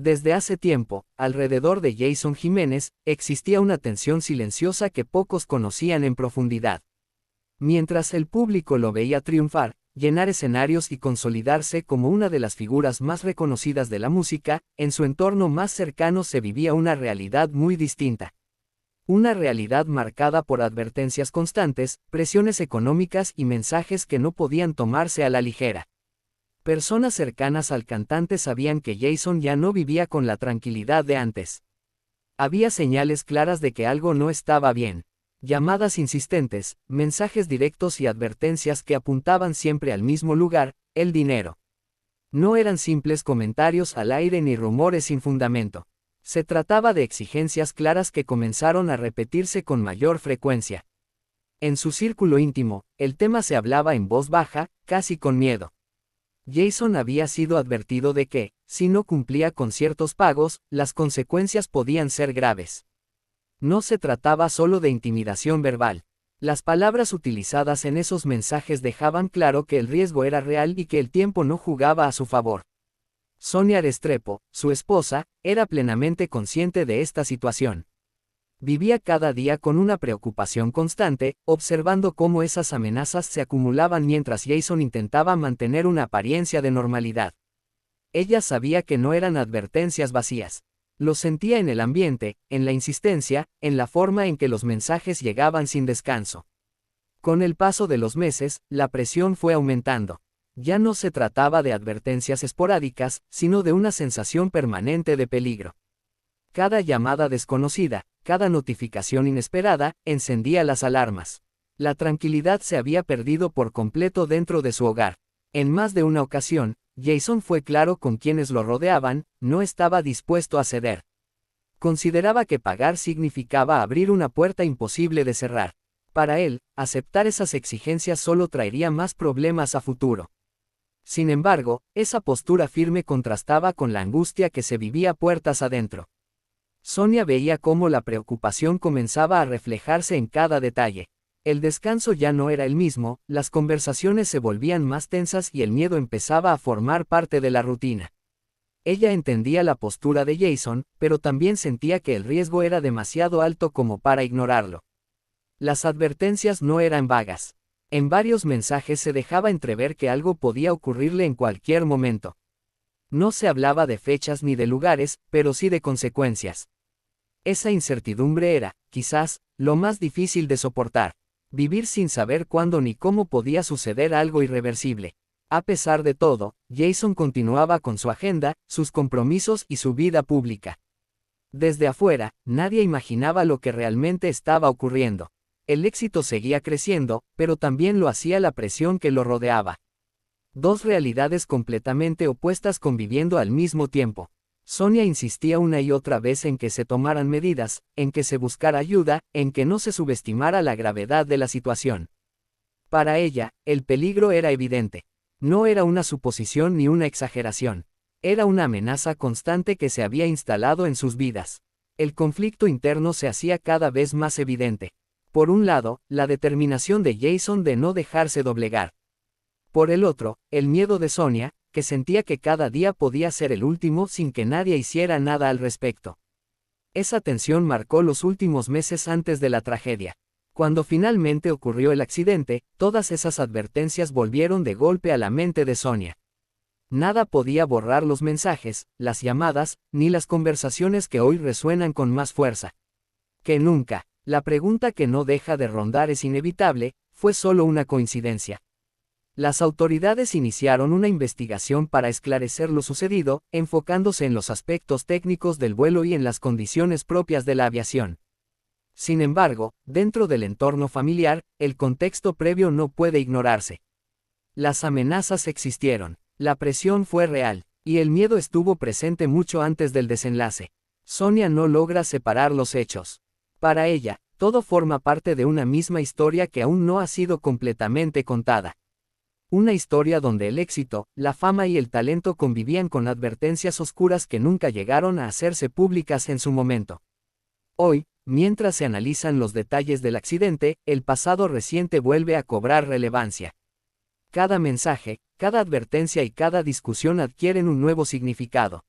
Desde hace tiempo, alrededor de Jason Jiménez, existía una tensión silenciosa que pocos conocían en profundidad. Mientras el público lo veía triunfar, llenar escenarios y consolidarse como una de las figuras más reconocidas de la música, en su entorno más cercano se vivía una realidad muy distinta. Una realidad marcada por advertencias constantes, presiones económicas y mensajes que no podían tomarse a la ligera. Personas cercanas al cantante sabían que Jason ya no vivía con la tranquilidad de antes. Había señales claras de que algo no estaba bien. Llamadas insistentes, mensajes directos y advertencias que apuntaban siempre al mismo lugar, el dinero. No eran simples comentarios al aire ni rumores sin fundamento. Se trataba de exigencias claras que comenzaron a repetirse con mayor frecuencia. En su círculo íntimo, el tema se hablaba en voz baja, casi con miedo. Jason había sido advertido de que, si no cumplía con ciertos pagos, las consecuencias podían ser graves. No se trataba solo de intimidación verbal. Las palabras utilizadas en esos mensajes dejaban claro que el riesgo era real y que el tiempo no jugaba a su favor. Sonia Restrepo, su esposa, era plenamente consciente de esta situación. Vivía cada día con una preocupación constante, observando cómo esas amenazas se acumulaban mientras Jason intentaba mantener una apariencia de normalidad. Ella sabía que no eran advertencias vacías. Lo sentía en el ambiente, en la insistencia, en la forma en que los mensajes llegaban sin descanso. Con el paso de los meses, la presión fue aumentando. Ya no se trataba de advertencias esporádicas, sino de una sensación permanente de peligro. Cada llamada desconocida, cada notificación inesperada, encendía las alarmas. La tranquilidad se había perdido por completo dentro de su hogar. En más de una ocasión, Jason fue claro con quienes lo rodeaban, no estaba dispuesto a ceder. Consideraba que pagar significaba abrir una puerta imposible de cerrar. Para él, aceptar esas exigencias solo traería más problemas a futuro. Sin embargo, esa postura firme contrastaba con la angustia que se vivía puertas adentro. Sonia veía cómo la preocupación comenzaba a reflejarse en cada detalle. El descanso ya no era el mismo, las conversaciones se volvían más tensas y el miedo empezaba a formar parte de la rutina. Ella entendía la postura de Jason, pero también sentía que el riesgo era demasiado alto como para ignorarlo. Las advertencias no eran vagas. En varios mensajes se dejaba entrever que algo podía ocurrirle en cualquier momento. No se hablaba de fechas ni de lugares, pero sí de consecuencias. Esa incertidumbre era, quizás, lo más difícil de soportar. Vivir sin saber cuándo ni cómo podía suceder algo irreversible. A pesar de todo, Jason continuaba con su agenda, sus compromisos y su vida pública. Desde afuera, nadie imaginaba lo que realmente estaba ocurriendo. El éxito seguía creciendo, pero también lo hacía la presión que lo rodeaba. Dos realidades completamente opuestas conviviendo al mismo tiempo. Sonia insistía una y otra vez en que se tomaran medidas, en que se buscara ayuda, en que no se subestimara la gravedad de la situación. Para ella, el peligro era evidente. No era una suposición ni una exageración. Era una amenaza constante que se había instalado en sus vidas. El conflicto interno se hacía cada vez más evidente. Por un lado, la determinación de Jason de no dejarse doblegar. Por el otro, el miedo de Sonia, que sentía que cada día podía ser el último sin que nadie hiciera nada al respecto. Esa tensión marcó los últimos meses antes de la tragedia. Cuando finalmente ocurrió el accidente, todas esas advertencias volvieron de golpe a la mente de Sonia. Nada podía borrar los mensajes, las llamadas, ni las conversaciones que hoy resuenan con más fuerza que nunca. La pregunta que no deja de rondar es inevitable, ¿fue solo una coincidencia? Las autoridades iniciaron una investigación para esclarecer lo sucedido, enfocándose en los aspectos técnicos del vuelo y en las condiciones propias de la aviación. Sin embargo, dentro del entorno familiar, el contexto previo no puede ignorarse. Las amenazas existieron, la presión fue real, y el miedo estuvo presente mucho antes del desenlace. Sonia no logra separar los hechos. Para ella, todo forma parte de una misma historia que aún no ha sido completamente contada. Una historia donde el éxito, la fama y el talento convivían con advertencias oscuras que nunca llegaron a hacerse públicas en su momento. Hoy, mientras se analizan los detalles del accidente, el pasado reciente vuelve a cobrar relevancia. Cada mensaje, cada advertencia y cada discusión adquieren un nuevo significado.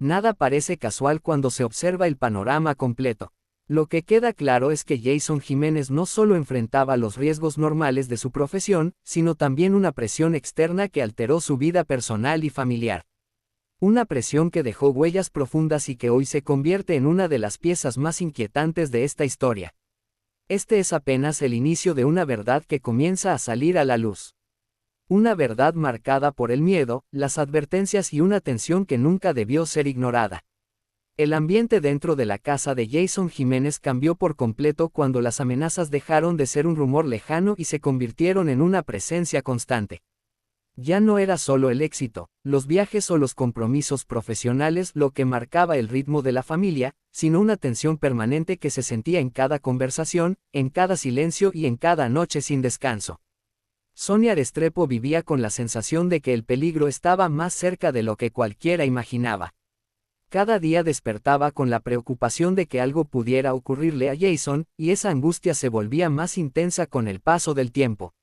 Nada parece casual cuando se observa el panorama completo. Lo que queda claro es que Jason Jiménez no solo enfrentaba los riesgos normales de su profesión, sino también una presión externa que alteró su vida personal y familiar. Una presión que dejó huellas profundas y que hoy se convierte en una de las piezas más inquietantes de esta historia. Este es apenas el inicio de una verdad que comienza a salir a la luz. Una verdad marcada por el miedo, las advertencias y una tensión que nunca debió ser ignorada. El ambiente dentro de la casa de Jason Jiménez cambió por completo cuando las amenazas dejaron de ser un rumor lejano y se convirtieron en una presencia constante. Ya no era solo el éxito, los viajes o los compromisos profesionales lo que marcaba el ritmo de la familia, sino una tensión permanente que se sentía en cada conversación, en cada silencio y en cada noche sin descanso. Sonia Restrepo vivía con la sensación de que el peligro estaba más cerca de lo que cualquiera imaginaba. Cada día despertaba con la preocupación de que algo pudiera ocurrirle a Jason, y esa angustia se volvía más intensa con el paso del tiempo.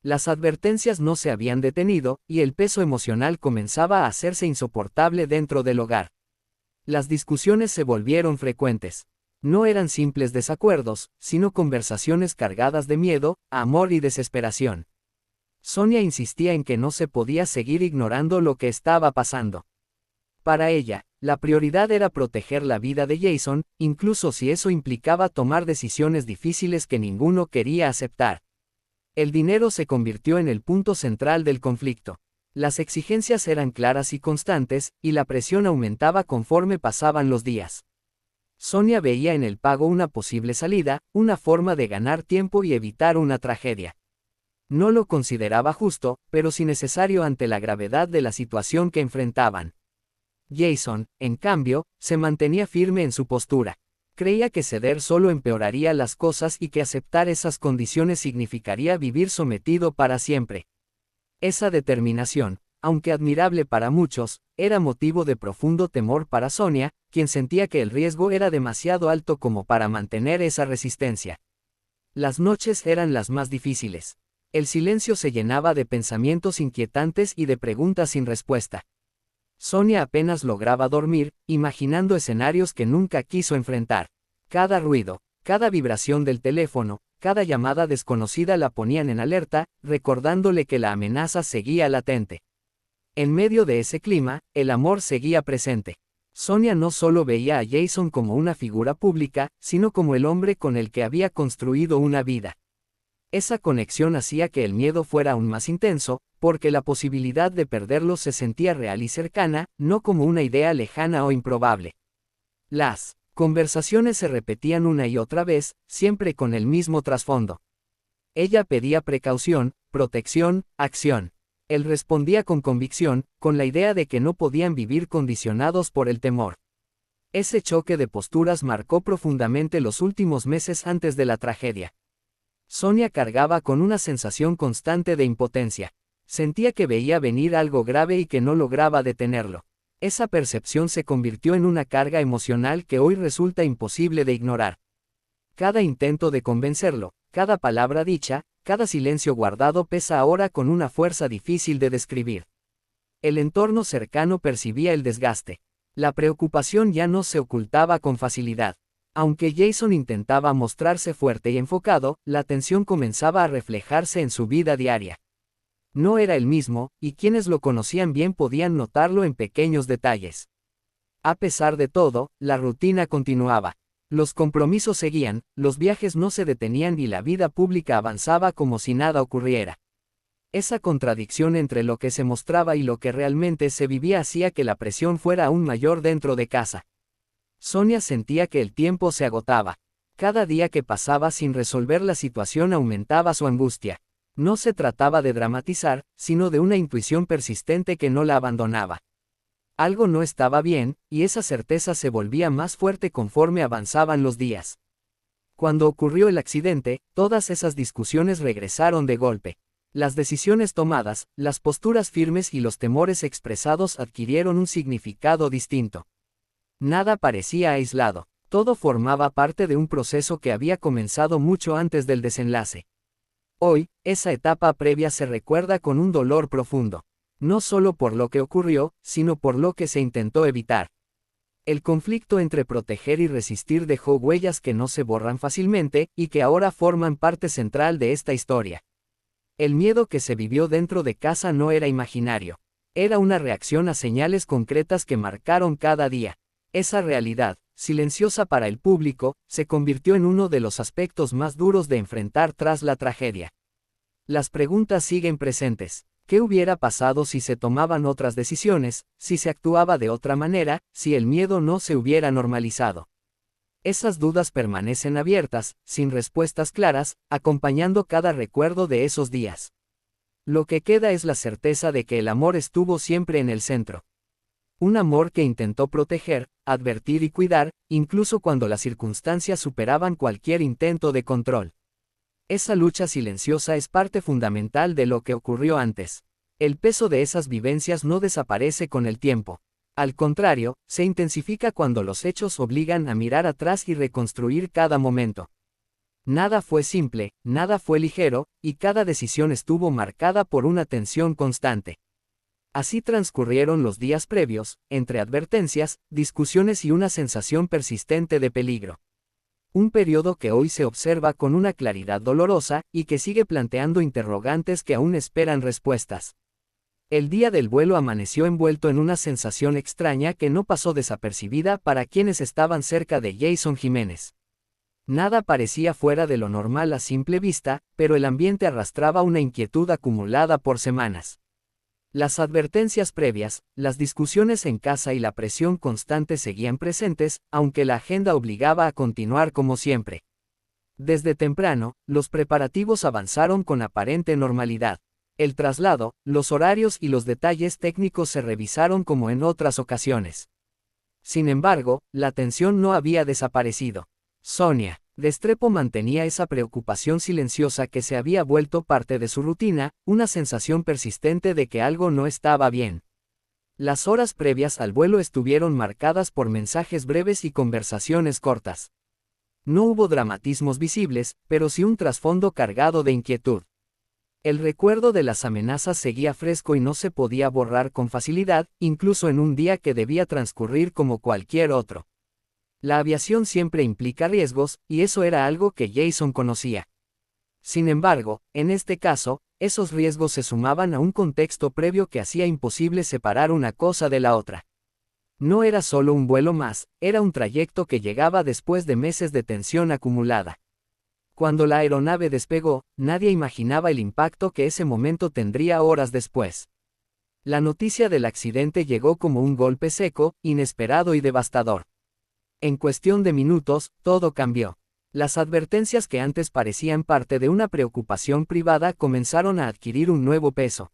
Las advertencias no se habían detenido, y el peso emocional comenzaba a hacerse insoportable dentro del hogar. Las discusiones se volvieron frecuentes. No eran simples desacuerdos, sino conversaciones cargadas de miedo, amor y desesperación. Sonia insistía en que no se podía seguir ignorando lo que estaba pasando. Para ella, la prioridad era proteger la vida de Jason, incluso si eso implicaba tomar decisiones difíciles que ninguno quería aceptar. El dinero se convirtió en el punto central del conflicto. Las exigencias eran claras y constantes, y la presión aumentaba conforme pasaban los días. Sonia veía en el pago una posible salida, una forma de ganar tiempo y evitar una tragedia. No lo consideraba justo, pero sí necesario ante la gravedad de la situación que enfrentaban. Jason, en cambio, se mantenía firme en su postura. Creía que ceder solo empeoraría las cosas y que aceptar esas condiciones significaría vivir sometido para siempre. Esa determinación, aunque admirable para muchos, era motivo de profundo temor para Sonia, quien sentía que el riesgo era demasiado alto como para mantener esa resistencia. Las noches eran las más difíciles. El silencio se llenaba de pensamientos inquietantes y de preguntas sin respuesta. Sonia apenas lograba dormir, imaginando escenarios que nunca quiso enfrentar. Cada ruido, cada vibración del teléfono, cada llamada desconocida la ponían en alerta, recordándole que la amenaza seguía latente. En medio de ese clima, el amor seguía presente. Sonia no solo veía a Jason como una figura pública, sino como el hombre con el que había construido una vida. Esa conexión hacía que el miedo fuera aún más intenso, porque la posibilidad de perderlo se sentía real y cercana, no como una idea lejana o improbable. Las conversaciones se repetían una y otra vez, siempre con el mismo trasfondo. Ella pedía precaución, protección, acción. Él respondía con convicción, con la idea de que no podían vivir condicionados por el temor. Ese choque de posturas marcó profundamente los últimos meses antes de la tragedia. Sonia cargaba con una sensación constante de impotencia. Sentía que veía venir algo grave y que no lograba detenerlo. Esa percepción se convirtió en una carga emocional que hoy resulta imposible de ignorar. Cada intento de convencerlo, cada palabra dicha, cada silencio guardado pesa ahora con una fuerza difícil de describir. El entorno cercano percibía el desgaste. La preocupación ya no se ocultaba con facilidad. Aunque Jason intentaba mostrarse fuerte y enfocado, la tensión comenzaba a reflejarse en su vida diaria. No era el mismo, y quienes lo conocían bien podían notarlo en pequeños detalles. A pesar de todo, la rutina continuaba. Los compromisos seguían, los viajes no se detenían y la vida pública avanzaba como si nada ocurriera. Esa contradicción entre lo que se mostraba y lo que realmente se vivía hacía que la presión fuera aún mayor dentro de casa. Sonia sentía que el tiempo se agotaba. Cada día que pasaba sin resolver la situación aumentaba su angustia. No se trataba de dramatizar, sino de una intuición persistente que no la abandonaba. Algo no estaba bien, y esa certeza se volvía más fuerte conforme avanzaban los días. Cuando ocurrió el accidente, todas esas discusiones regresaron de golpe. Las decisiones tomadas, las posturas firmes y los temores expresados adquirieron un significado distinto. Nada parecía aislado, todo formaba parte de un proceso que había comenzado mucho antes del desenlace. Hoy, esa etapa previa se recuerda con un dolor profundo. No solo por lo que ocurrió, sino por lo que se intentó evitar. El conflicto entre proteger y resistir dejó huellas que no se borran fácilmente, y que ahora forman parte central de esta historia. El miedo que se vivió dentro de casa no era imaginario. Era una reacción a señales concretas que marcaron cada día. Esa realidad, silenciosa para el público, se convirtió en uno de los aspectos más duros de enfrentar tras la tragedia. Las preguntas siguen presentes. ¿Qué hubiera pasado si se tomaban otras decisiones, si se actuaba de otra manera, si el miedo no se hubiera normalizado? Esas dudas permanecen abiertas, sin respuestas claras, acompañando cada recuerdo de esos días. Lo que queda es la certeza de que el amor estuvo siempre en el centro. Un amor que intentó proteger, advertir y cuidar, incluso cuando las circunstancias superaban cualquier intento de control. Esa lucha silenciosa es parte fundamental de lo que ocurrió antes. El peso de esas vivencias no desaparece con el tiempo. Al contrario, se intensifica cuando los hechos obligan a mirar atrás y reconstruir cada momento. Nada fue simple, nada fue ligero, y cada decisión estuvo marcada por una tensión constante. Así transcurrieron los días previos, entre advertencias, discusiones y una sensación persistente de peligro. Un periodo que hoy se observa con una claridad dolorosa, y que sigue planteando interrogantes que aún esperan respuestas. El día del vuelo amaneció envuelto en una sensación extraña que no pasó desapercibida para quienes estaban cerca de Jason Jiménez. Nada parecía fuera de lo normal a simple vista, pero el ambiente arrastraba una inquietud acumulada por semanas. Las advertencias previas, las discusiones en casa y la presión constante seguían presentes, aunque la agenda obligaba a continuar como siempre. Desde temprano, los preparativos avanzaron con aparente normalidad. El traslado, los horarios y los detalles técnicos se revisaron como en otras ocasiones. Sin embargo, la tensión no había desaparecido. Sonia Restrepo mantenía esa preocupación silenciosa que se había vuelto parte de su rutina, una sensación persistente de que algo no estaba bien. Las horas previas al vuelo estuvieron marcadas por mensajes breves y conversaciones cortas. No hubo dramatismos visibles, pero sí un trasfondo cargado de inquietud. El recuerdo de las amenazas seguía fresco y no se podía borrar con facilidad, incluso en un día que debía transcurrir como cualquier otro. La aviación siempre implica riesgos, y eso era algo que Jason conocía. Sin embargo, en este caso, esos riesgos se sumaban a un contexto previo que hacía imposible separar una cosa de la otra. No era solo un vuelo más, era un trayecto que llegaba después de meses de tensión acumulada. Cuando la aeronave despegó, nadie imaginaba el impacto que ese momento tendría horas después. La noticia del accidente llegó como un golpe seco, inesperado y devastador. En cuestión de minutos, todo cambió. Las advertencias que antes parecían parte de una preocupación privada comenzaron a adquirir un nuevo peso.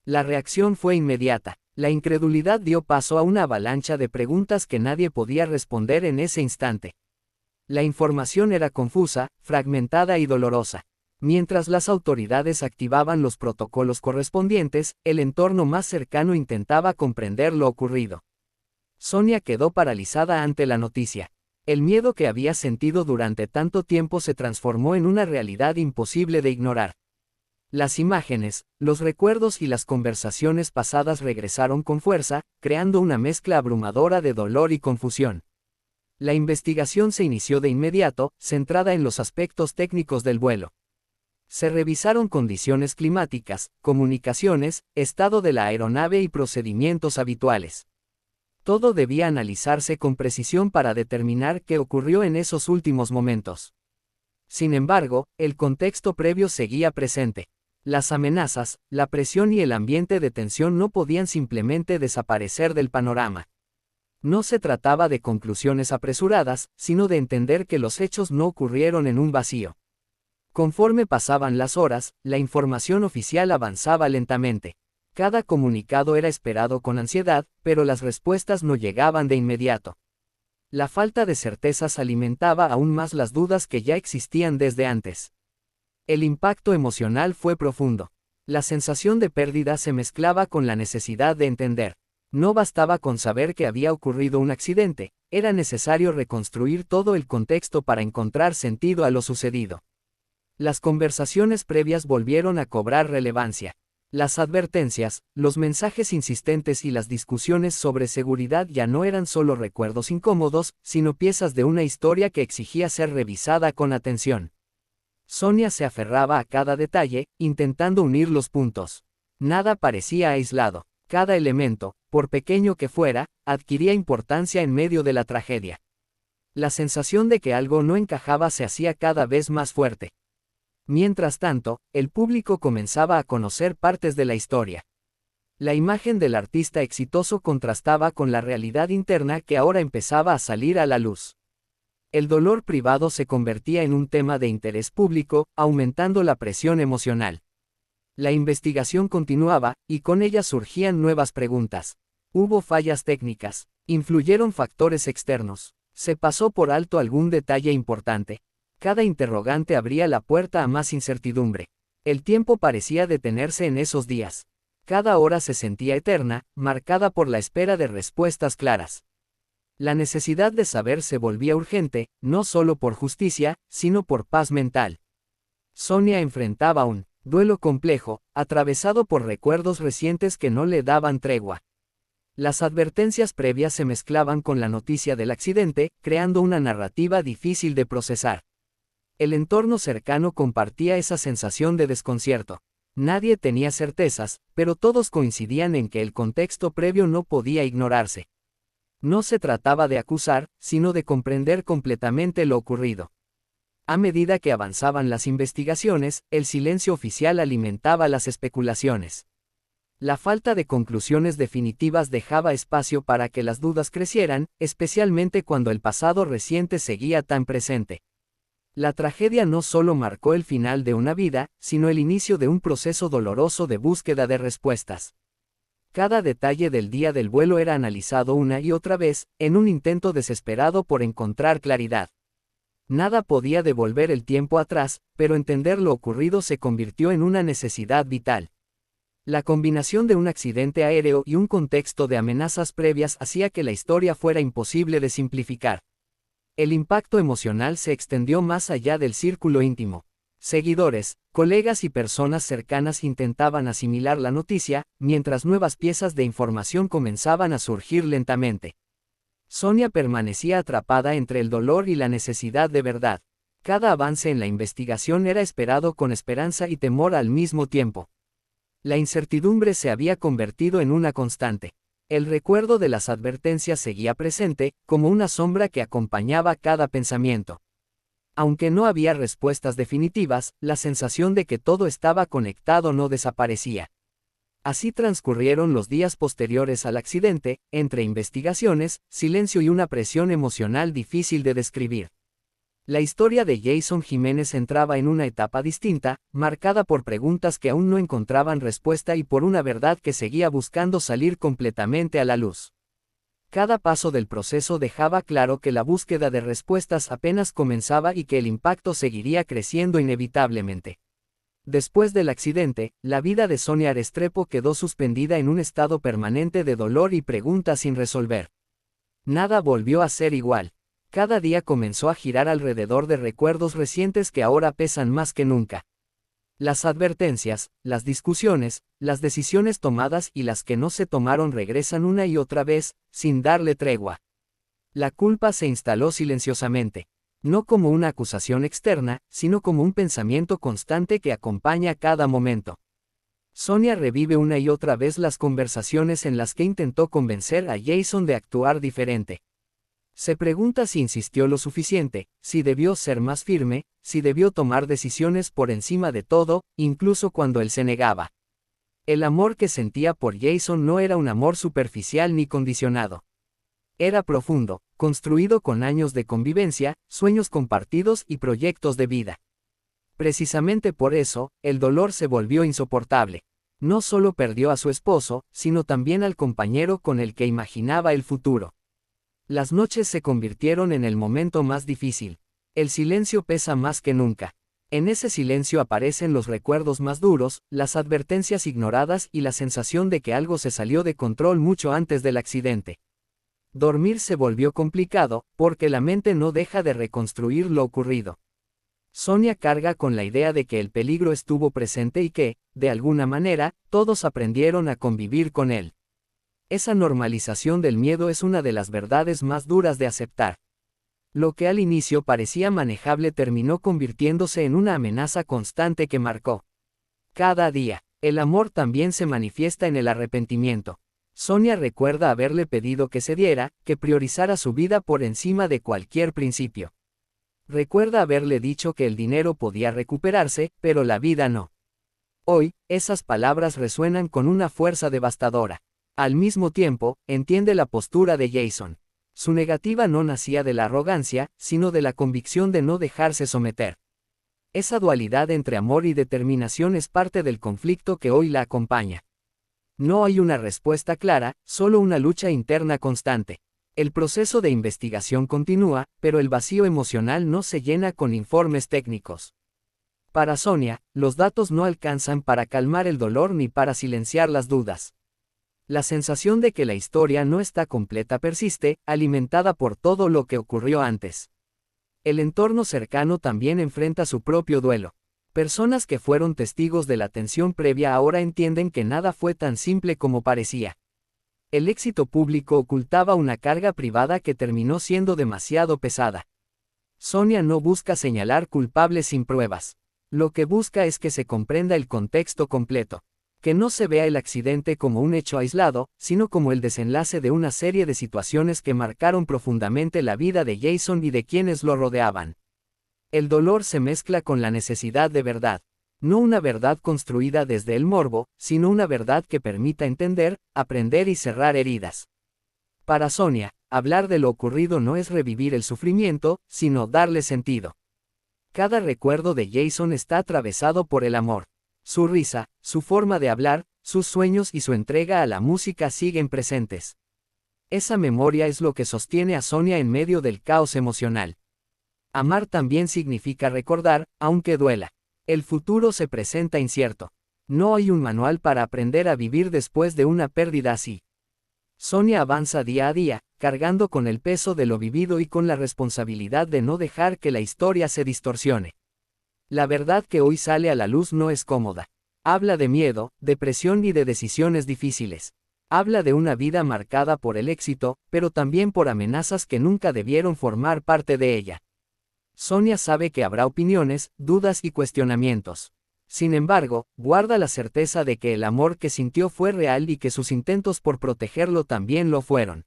La reacción fue inmediata. La incredulidad dio paso a una avalancha de preguntas que nadie podía responder en ese instante. La información era confusa, fragmentada y dolorosa. Mientras las autoridades activaban los protocolos correspondientes, el entorno más cercano intentaba comprender lo ocurrido. Sonia quedó paralizada ante la noticia. El miedo que había sentido durante tanto tiempo se transformó en una realidad imposible de ignorar. Las imágenes, los recuerdos y las conversaciones pasadas regresaron con fuerza, creando una mezcla abrumadora de dolor y confusión. La investigación se inició de inmediato, centrada en los aspectos técnicos del vuelo. Se revisaron condiciones climáticas, comunicaciones, estado de la aeronave y procedimientos habituales. Todo debía analizarse con precisión para determinar qué ocurrió en esos últimos momentos. Sin embargo, el contexto previo seguía presente. Las amenazas, la presión y el ambiente de tensión no podían simplemente desaparecer del panorama. No se trataba de conclusiones apresuradas, sino de entender que los hechos no ocurrieron en un vacío. Conforme pasaban las horas, la información oficial avanzaba lentamente. Cada comunicado era esperado con ansiedad, pero las respuestas no llegaban de inmediato. La falta de certezas alimentaba aún más las dudas que ya existían desde antes. El impacto emocional fue profundo. La sensación de pérdida se mezclaba con la necesidad de entender. No bastaba con saber que había ocurrido un accidente, era necesario reconstruir todo el contexto para encontrar sentido a lo sucedido. Las conversaciones previas volvieron a cobrar relevancia. Las advertencias, los mensajes insistentes y las discusiones sobre seguridad ya no eran solo recuerdos incómodos, sino piezas de una historia que exigía ser revisada con atención. Sonia se aferraba a cada detalle, intentando unir los puntos. Nada parecía aislado. Cada elemento, por pequeño que fuera, adquiría importancia en medio de la tragedia. La sensación de que algo no encajaba se hacía cada vez más fuerte. Mientras tanto, el público comenzaba a conocer partes de la historia. La imagen del artista exitoso contrastaba con la realidad interna que ahora empezaba a salir a la luz. El dolor privado se convertía en un tema de interés público, aumentando la presión emocional. La investigación continuaba, y con ella surgían nuevas preguntas. Hubo fallas técnicas. Influyeron factores externos. Se pasó por alto algún detalle importante. Cada interrogante abría la puerta a más incertidumbre. El tiempo parecía detenerse en esos días. Cada hora se sentía eterna, marcada por la espera de respuestas claras. La necesidad de saber se volvía urgente, no solo por justicia, sino por paz mental. Sonia enfrentaba un duelo complejo, atravesado por recuerdos recientes que no le daban tregua. Las advertencias previas se mezclaban con la noticia del accidente, creando una narrativa difícil de procesar. El entorno cercano compartía esa sensación de desconcierto. Nadie tenía certezas, pero todos coincidían en que el contexto previo no podía ignorarse. No se trataba de acusar, sino de comprender completamente lo ocurrido. A medida que avanzaban las investigaciones, el silencio oficial alimentaba las especulaciones. La falta de conclusiones definitivas dejaba espacio para que las dudas crecieran, especialmente cuando el pasado reciente seguía tan presente. La tragedia no solo marcó el final de una vida, sino el inicio de un proceso doloroso de búsqueda de respuestas. Cada detalle del día del vuelo era analizado una y otra vez, en un intento desesperado por encontrar claridad. Nada podía devolver el tiempo atrás, pero entender lo ocurrido se convirtió en una necesidad vital. La combinación de un accidente aéreo y un contexto de amenazas previas hacía que la historia fuera imposible de simplificar. El impacto emocional se extendió más allá del círculo íntimo. Seguidores, colegas y personas cercanas intentaban asimilar la noticia, mientras nuevas piezas de información comenzaban a surgir lentamente. Sonia permanecía atrapada entre el dolor y la necesidad de verdad. Cada avance en la investigación era esperado con esperanza y temor al mismo tiempo. La incertidumbre se había convertido en una constante. El recuerdo de las advertencias seguía presente, como una sombra que acompañaba cada pensamiento. Aunque no había respuestas definitivas, la sensación de que todo estaba conectado no desaparecía. Así transcurrieron los días posteriores al accidente, entre investigaciones, silencio y una presión emocional difícil de describir. La historia de Jason Jiménez entraba en una etapa distinta, marcada por preguntas que aún no encontraban respuesta y por una verdad que seguía buscando salir completamente a la luz. Cada paso del proceso dejaba claro que la búsqueda de respuestas apenas comenzaba y que el impacto seguiría creciendo inevitablemente. Después del accidente, la vida de Sonia Restrepo quedó suspendida en un estado permanente de dolor y preguntas sin resolver. Nada volvió a ser igual. Cada día comenzó a girar alrededor de recuerdos recientes que ahora pesan más que nunca. Las advertencias, las discusiones, las decisiones tomadas y las que no se tomaron regresan una y otra vez, sin darle tregua. La culpa se instaló silenciosamente, no como una acusación externa, sino como un pensamiento constante que acompaña cada momento. Sonia revive una y otra vez las conversaciones en las que intentó convencer a Jason de actuar diferente. Se pregunta si insistió lo suficiente, si debió ser más firme, si debió tomar decisiones por encima de todo, incluso cuando él se negaba. El amor que sentía por Jason no era un amor superficial ni condicionado. Era profundo, construido con años de convivencia, sueños compartidos y proyectos de vida. Precisamente por eso, el dolor se volvió insoportable. No solo perdió a su esposo, sino también al compañero con el que imaginaba el futuro. Las noches se convirtieron en el momento más difícil. El silencio pesa más que nunca. En ese silencio aparecen los recuerdos más duros, las advertencias ignoradas y la sensación de que algo se salió de control mucho antes del accidente. Dormir se volvió complicado, porque la mente no deja de reconstruir lo ocurrido. Sonia carga con la idea de que el peligro estuvo presente y que, de alguna manera, todos aprendieron a convivir con él. Esa normalización del miedo es una de las verdades más duras de aceptar. Lo que al inicio parecía manejable terminó convirtiéndose en una amenaza constante que marcó cada día. El amor también se manifiesta en el arrepentimiento. Sonia recuerda haberle pedido que cediera, que priorizara su vida por encima de cualquier principio. Recuerda haberle dicho que el dinero podía recuperarse, pero la vida no. Hoy, esas palabras resuenan con una fuerza devastadora. Al mismo tiempo, entiende la postura de Jason. Su negativa no nacía de la arrogancia, sino de la convicción de no dejarse someter. Esa dualidad entre amor y determinación es parte del conflicto que hoy la acompaña. No hay una respuesta clara, solo una lucha interna constante. El proceso de investigación continúa, pero el vacío emocional no se llena con informes técnicos. Para Sonia, los datos no alcanzan para calmar el dolor ni para silenciar las dudas. La sensación de que la historia no está completa persiste, alimentada por todo lo que ocurrió antes. El entorno cercano también enfrenta su propio duelo. Personas que fueron testigos de la tensión previa ahora entienden que nada fue tan simple como parecía. El éxito público ocultaba una carga privada que terminó siendo demasiado pesada. Sonia no busca señalar culpables sin pruebas. Lo que busca es que se comprenda el contexto completo. Que no se vea el accidente como un hecho aislado, sino como el desenlace de una serie de situaciones que marcaron profundamente la vida de Jason y de quienes lo rodeaban. El dolor se mezcla con la necesidad de verdad. No una verdad construida desde el morbo, sino una verdad que permita entender, aprender y cerrar heridas. Para Sonia, hablar de lo ocurrido no es revivir el sufrimiento, sino darle sentido. Cada recuerdo de Jason está atravesado por el amor. Su risa, su forma de hablar, sus sueños y su entrega a la música siguen presentes. Esa memoria es lo que sostiene a Sonia en medio del caos emocional. Amar también significa recordar, aunque duela. El futuro se presenta incierto. No hay un manual para aprender a vivir después de una pérdida así. Sonia avanza día a día, cargando con el peso de lo vivido y con la responsabilidad de no dejar que la historia se distorsione. La verdad que hoy sale a la luz no es cómoda. Habla de miedo, depresión y de decisiones difíciles. Habla de una vida marcada por el éxito, pero también por amenazas que nunca debieron formar parte de ella. Sonia sabe que habrá opiniones, dudas y cuestionamientos. Sin embargo, guarda la certeza de que el amor que sintió fue real y que sus intentos por protegerlo también lo fueron.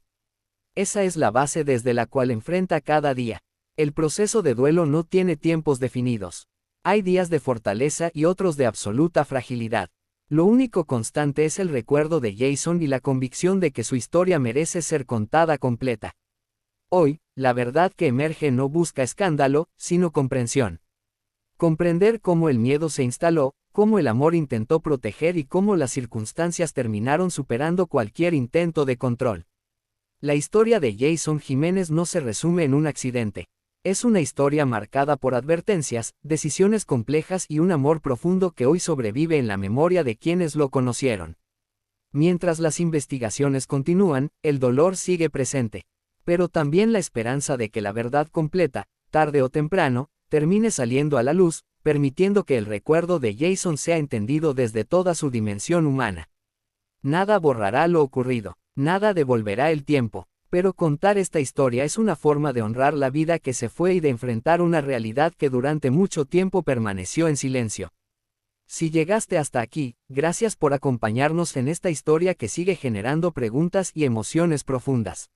Esa es la base desde la cual enfrenta cada día. El proceso de duelo no tiene tiempos definidos. Hay días de fortaleza y otros de absoluta fragilidad. Lo único constante es el recuerdo de Jason y la convicción de que su historia merece ser contada completa. Hoy, la verdad que emerge no busca escándalo, sino comprensión. Comprender cómo el miedo se instaló, cómo el amor intentó proteger y cómo las circunstancias terminaron superando cualquier intento de control. La historia de Jason Jiménez no se resume en un accidente. Es una historia marcada por advertencias, decisiones complejas y un amor profundo que hoy sobrevive en la memoria de quienes lo conocieron. Mientras las investigaciones continúan, el dolor sigue presente. Pero también la esperanza de que la verdad completa, tarde o temprano, termine saliendo a la luz, permitiendo que el recuerdo de Jason sea entendido desde toda su dimensión humana. Nada borrará lo ocurrido, nada devolverá el tiempo, pero contar esta historia es una forma de honrar la vida que se fue y de enfrentar una realidad que durante mucho tiempo permaneció en silencio. Si llegaste hasta aquí, gracias por acompañarnos en esta historia que sigue generando preguntas y emociones profundas.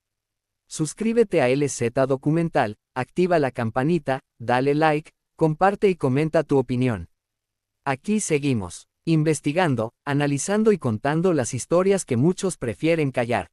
Suscríbete a LZ Documental, activa la campanita, dale like, comparte y comenta tu opinión. Aquí seguimos, investigando, analizando y contando las historias que muchos prefieren callar.